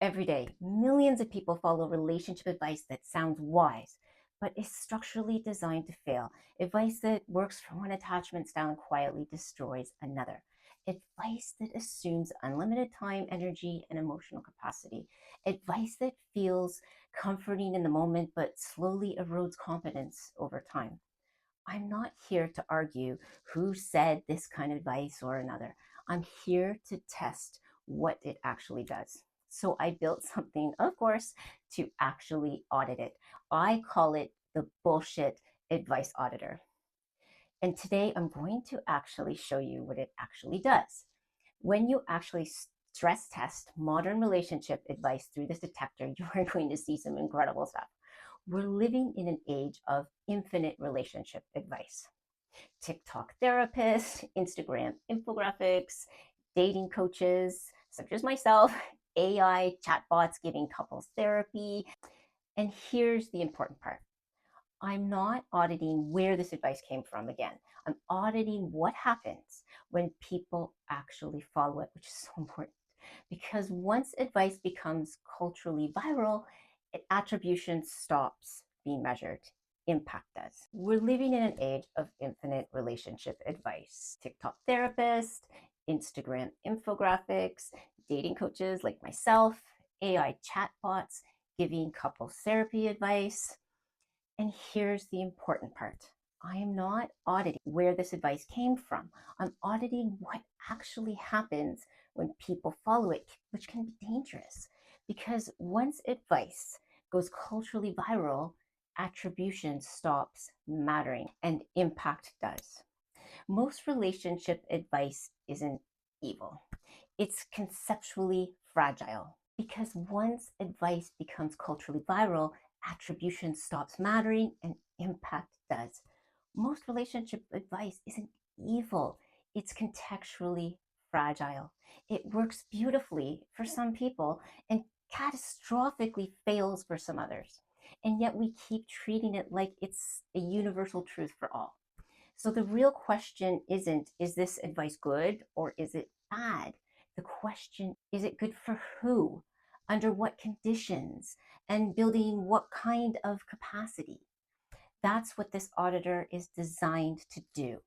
Every day, millions of people follow relationship advice that sounds wise, but is structurally designed to fail. Advice that works for one attachment style and quietly destroys another. Advice that assumes unlimited time, energy, and emotional capacity. Advice that feels comforting in the moment but slowly erodes confidence over time. I'm not here to argue who said this kind of advice or another. I'm here to test what it actually does. So I built something, of course, to actually audit it. I call it the bullshit advice auditor. And today I'm going to actually show you what it actually does. When you actually stress test modern relationship advice through this detector, you are going to see some incredible stuff. We're living in an age of infinite relationship advice. TikTok therapists, Instagram infographics, dating coaches, such as myself, AI chatbots giving couples therapy. And here's the important part. I'm not auditing where this advice came from again. I'm auditing what happens when people actually follow it, which is so important. Because once advice becomes culturally viral, attribution stops being measured. Impact does. We're living in an age of infinite relationship advice. TikTok therapists, Instagram infographics, dating coaches like myself, AI chatbots giving couples therapy advice. And here's the important part. I am not auditing where this advice came from. I'm auditing what actually happens when people follow it, which can be dangerous. Because once advice goes culturally viral, attribution stops mattering and impact does. Most relationship advice isn't evil, it's conceptually fragile. Because once advice becomes culturally viral, attribution stops mattering and impact does. Most relationship advice isn't evil, it's contextually fragile. It works beautifully for some people and catastrophically fails for some others. And yet we keep treating it like it's a universal truth for all. So the real question isn't, is this advice good or is it bad? The question, is it good for who? Under what conditions? And building what kind of capacity? That's what this auditor is designed to do.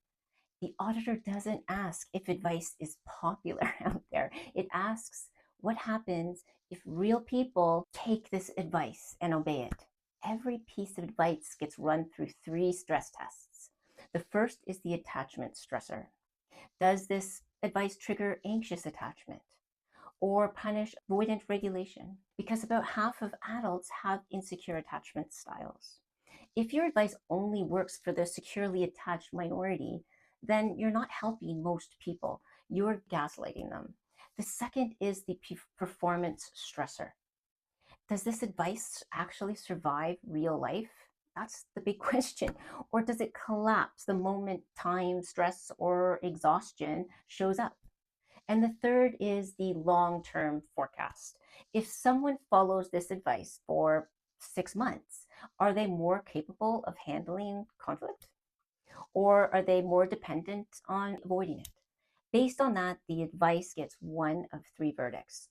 The auditor doesn't ask if advice is popular out there. It asks what happens if real people take this advice and obey it. Every piece of advice gets run through 3 stress tests. The first is the attachment stressor. Does this advice trigger anxious attachment or punish avoidant regulation? Because about half of adults have insecure attachment styles. If your advice only works for the securely attached minority, then you're not helping most people. You're gaslighting them. The second is the performance stressor. Does this advice actually survive real life? That's the big question. Or does it collapse the moment time, stress, or exhaustion shows up? And the third is the long term forecast. If someone follows this advice for 6 months, are they more capable of handling conflict? Or are they more dependent on avoiding it? Based on that, the advice gets one of 3 verdicts.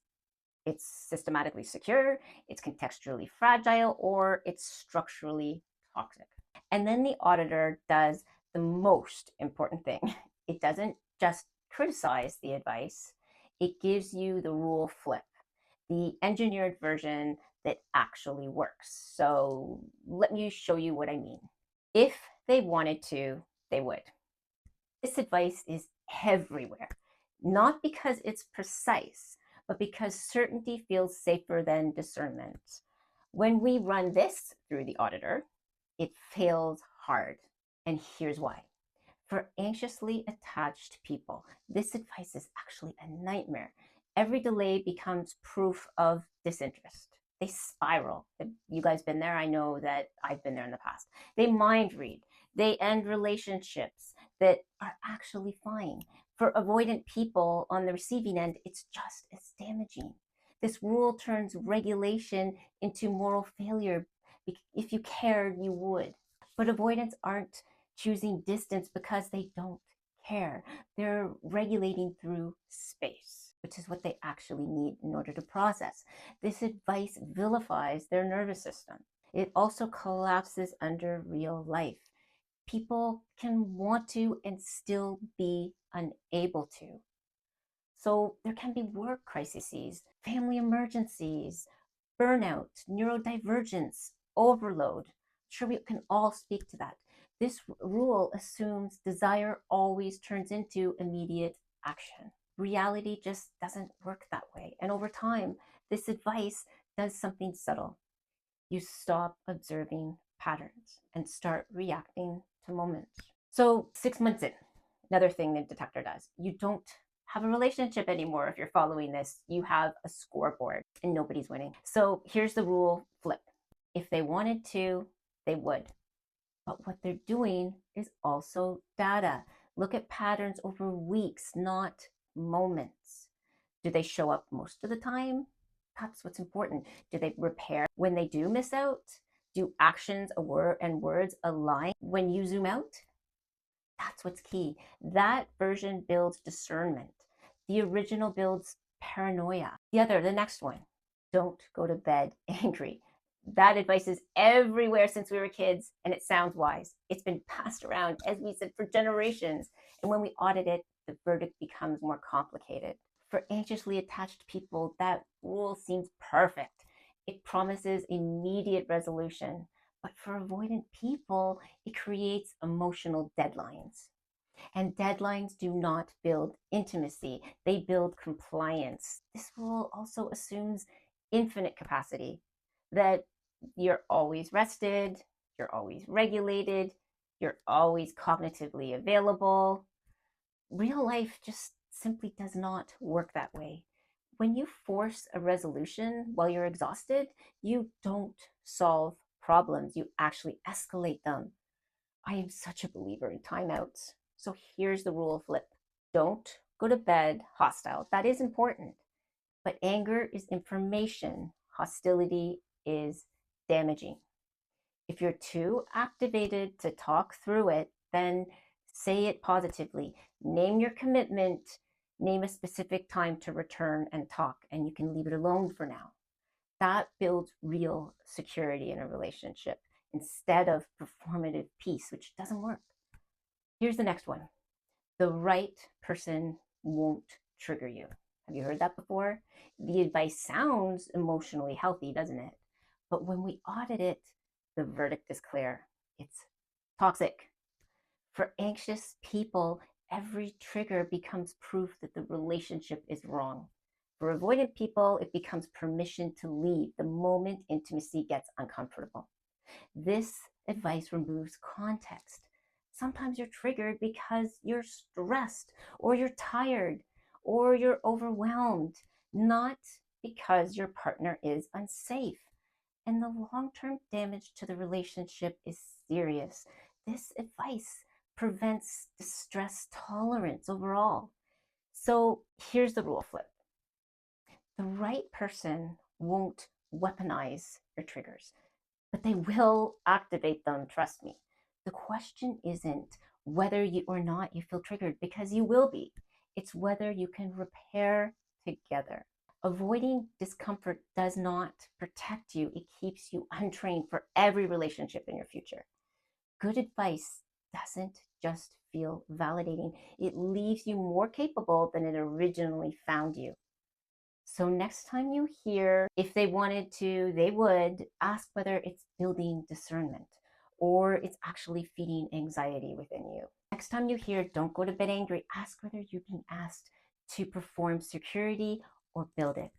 It's systematically secure, it's contextually fragile, or it's structurally toxic. And then the auditor does the most important thing. It doesn't just criticize the advice, it gives you the rule flip, the engineered version that actually works. So let me show you what I mean. If they wanted to, they would. This advice is everywhere, not because it's precise, but because certainty feels safer than discernment. When we run this through the auditor, it fails hard. And here's why. For anxiously attached people, this advice is actually a nightmare. Every delay becomes proof of disinterest. They spiral. Have you guys been there? I know that I've been there in the past. They mind read. They end relationships that are actually fine. For avoidant people on the receiving end, it's just as damaging. This rule turns regulation into moral failure. If you cared, you would. But avoidants aren't choosing distance because they don't care. They're regulating through space. which is what they actually need in order to process. This advice vilifies their nervous system. It also collapses under real life. People can want to and still be unable to. So there can be work crises, family emergencies, burnout, neurodivergence, overload. I'm sure we can all speak to that. This rule assumes desire always turns into immediate action. Reality just doesn't work that way. And over time, this advice does something subtle. You stop observing patterns and start reacting to moments. So 6 months in, another thing the detector does, you don't have a relationship anymore. If you're following this, you have a scoreboard and nobody's winning. So here's the rule flip. If they wanted to, they would. But what they're doing is also data. Look at patterns over weeks, not moments. Do they show up most of the time? That's what's important. Do they repair when they do miss out? Do actions and words align when you zoom out? That's what's key. That version builds discernment. The original builds paranoia. The next one, don't go to bed angry. That advice is everywhere since we were kids, and it sounds wise. It's been passed around, as we said, for generations. And when we audit it, the verdict becomes more complicated. For anxiously attached people, that rule seems perfect. It promises immediate resolution. But for avoidant people, it creates emotional deadlines. And deadlines do not build intimacy, they build compliance. This rule also assumes infinite capacity, that you're always rested, you're always regulated, you're always cognitively available. Real life just simply does not work that way. When you force a resolution while you're exhausted, you don't solve problems, you actually escalate them. I am such a believer in timeouts. So here's the rule flip. Don't go to bed hostile. That is important. But anger is information. Hostility is damaging. If you're too activated to talk through it, then say it positively. Name your commitment. Name a specific time to return and talk, and you can leave it alone for now. That builds real security in a relationship instead of performative peace, which doesn't work. Here's the next one. The right person won't trigger you. Have you heard that before? The advice sounds emotionally healthy, doesn't it? But when we audit it, the verdict is clear. It's toxic. For anxious people, every trigger becomes proof that the relationship is wrong. For avoidant people, it becomes permission to leave the moment intimacy gets uncomfortable. This advice removes context. Sometimes you're triggered because you're stressed, or you're tired, or you're overwhelmed, not because your partner is unsafe. And the long-term damage to the relationship is serious. This advice prevents distress tolerance overall. So here's the rule flip. The right person won't weaponize your triggers, but they will activate them, trust me. The question isn't whether you or not you feel triggered, because you will be. It's whether you can repair together. Avoiding discomfort does not protect you. It keeps you untrained for every relationship in your future. Good advice doesn't just feel validating. It leaves you more capable than it originally found you. So next time you hear, if they wanted to, they would, ask whether it's building discernment or it's actually feeding anxiety within you. Next time you hear, don't go to bed angry, ask whether you're being asked to perform security or build it.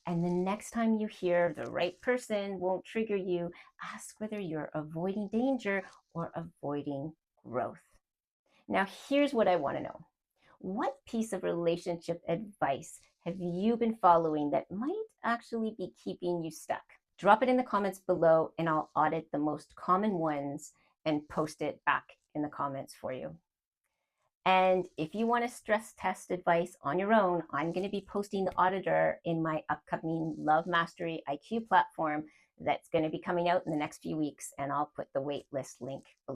And the next time you hear, the right person won't trigger you, ask whether you're avoiding danger or avoiding growth. Now, here's what I want to know. What piece of relationship advice have you been following that might actually be keeping you stuck? Drop it in the comments below and I'll audit the most common ones and post it back in the comments for you. And if you want to stress test advice on your own, I'm going to be posting the auditor in my upcoming Love Mastery IQ platform that's going to be coming out in the next few weeks, and I'll put the waitlist link below.